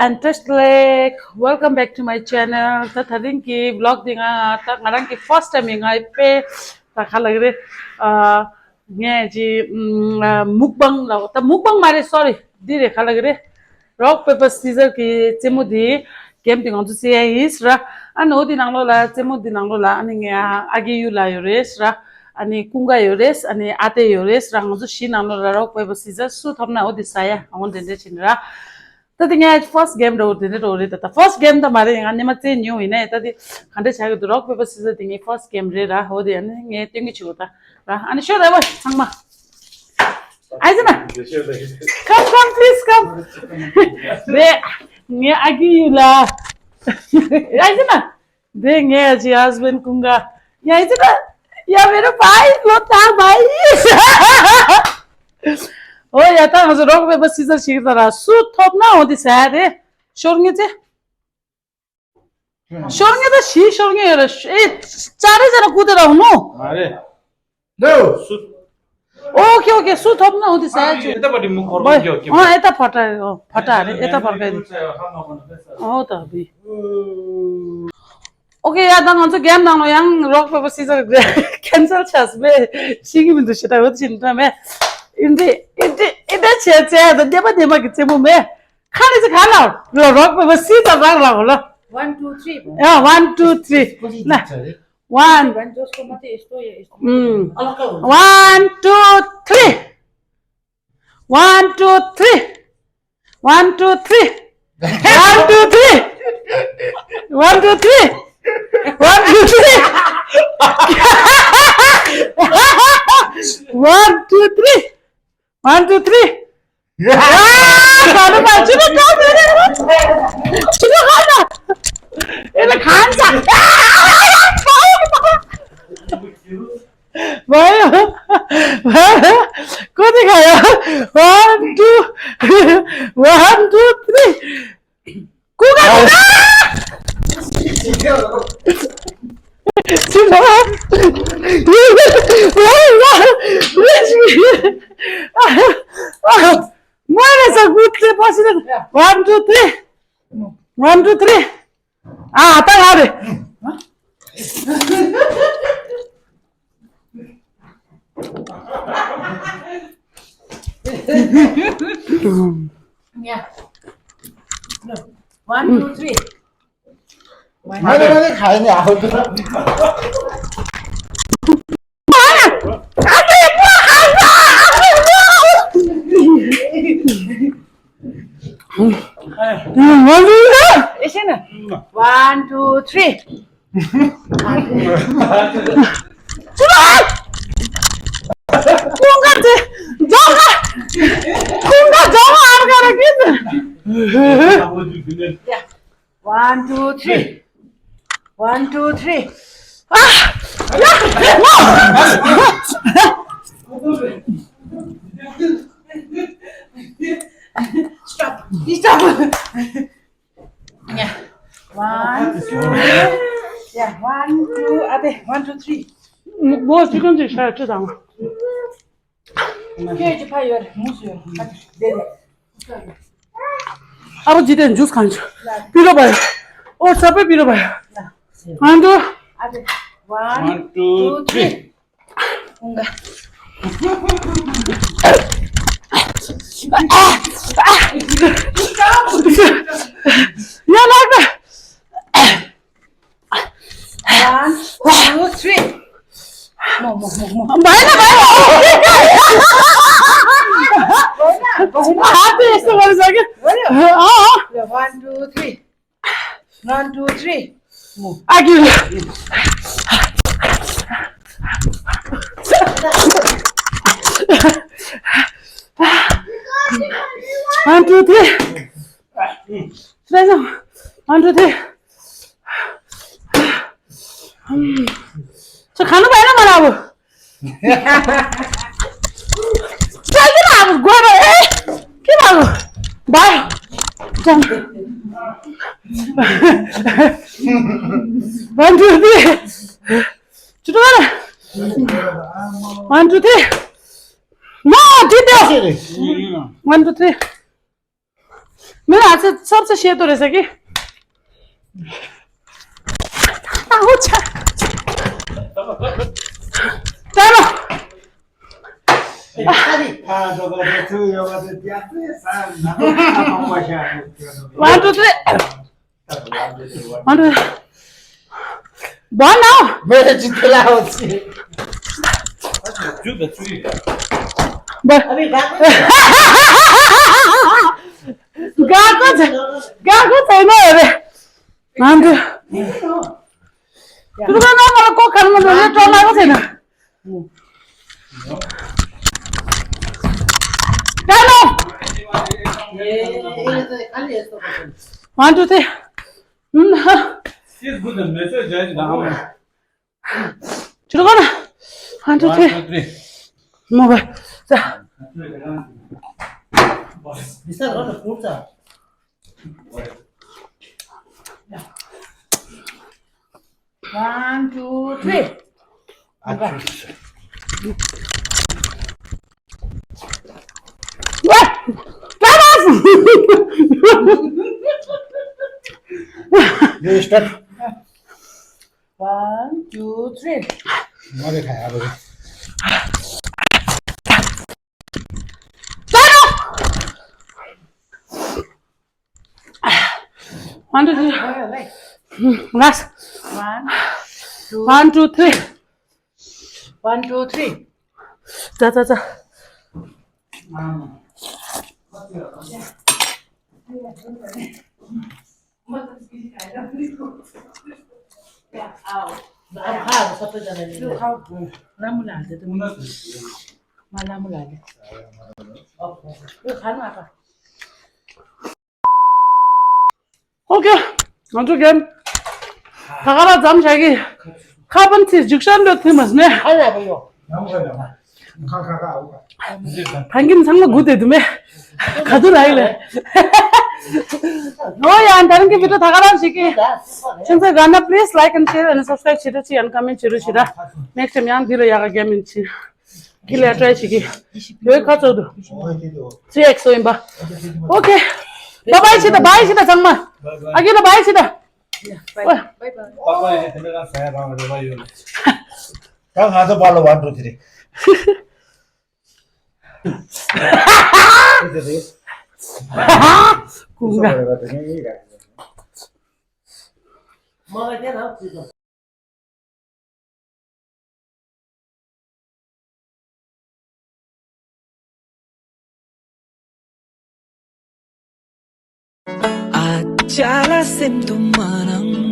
and Testlake. Welcome back to my channel. Tatharing ki vlog dinga ta ngarang ki first time ngai pe ta khalagre nge ji mukbang la ta mukbang mare sorry dire khalagre rock paper scissors ki chemudi game ding onju se is ra ano dinang lo la chemudi dinang lo la ani nge agi yu la yores ra ani kunga yores ani ate yores ra onju shinang lo la rock paper scissors su thomna odi saya amon dende chinra tadi first game do dine do re ta first game ta mare ngani ma che new ine tadi khande cha do rock paper scissors dingi first game re ra ho de ani nge tingi chuta ra ani show da ba sangma aizana come please come de nge agi la aizana de nge ji husband kunga ya aizana ya mere bhai lota bhai Oh ya ta hazır rock paper scissors şiirtara su topna odi sade şornge je şornge da şi şornge yara çare jana kudera huno अरे no su okay su topna odi sade eta pati muk orko ke ha eta phata are eta farkai oh ta bi okay ya dan onto game dang yang rock paper scissors cancel chasbe sigi bindu sheta hoti chinta me Indi che da deba kitse mu me khane se khala lo rock paper scissors rang la hola 1 2 3 yeah 1 2 3 na 1 1 जसको मात्रै यस्तो या यस्तो 1 2 3 1 2 3 1 2 3 1 2 3 1 2 3 1 2 3 1 2 3 1 2 3 Kalau baju tu kau ni, sudah kana. Ini kanca. Baik, kau ni kaya 1 2 3. Kau kan? Sudah. Mana sagut le possible 1 2 3 1 2 3 ah tang ade Yeah. No. 1 2 3. मैंने खाए नहीं आओ तो Isina. 1 2 3. Kunga jaga harga gitu. Yeah. 1 2 3. 1 2 3. Stop. Yeah. 1 2. Yeah. 1 2. Ate 1 2 3. 뭐 지금 제 잘知道吗 Kaya je payor, musuyor. Dede. 아버지는 주스 간죠 빌어봐요 sabay 빌어봐요 안 돼. Ate 1 2 3. Unga. Ya naga 1 2 3. Mo. Mana happy este var zaten 1 2 3. 1 2 3. Agi 1 2 3 1 2 3 저 가는 거 아니야 말하고 자기라고 뭐라 해 기라고 말 좀 1 2 3 들어가라 1 2 3 no did 1 2 3 मेरो हात चाहिँ सर्छ सेतो रहेछ कि आउँछ चलो One, two, three. One, two, three. One now. मेरो जित्ला होस् Two, the three. अबे गएको छैन अरे One, two. त्यो त मलाई को खानु मन लाग्यो टलाएको छैन Dano. One, two, three. She's good and better, Judge. Chalo go na. One, two, three. 1, 2, 3. Mobile. जा. बिस्तार गर्न फुट्छ One, two, three. What? Vamos! Yo start 1, 2, 3 मैले खाए अब One, two, three. Last. 1, 2, 3. 1, 2, 3 जा जा जा ओके अन्त गेम थाहा जाम छ कि खापन थिस जुक्सन लो थिमस ने Thankin sang good dume khadu raile no ya antaran ke video thakaran siki chensa gana please like and share and subscribe chira chi and comment chira chira next time yan dilo ya game in chi kile try siki yo khacho do 3x so imba okay bye chita sangma agila bye chita bye bye Papa, I say around the way. Come on, the ball 1, 2, 3 Kunga. At siya lasing tumanang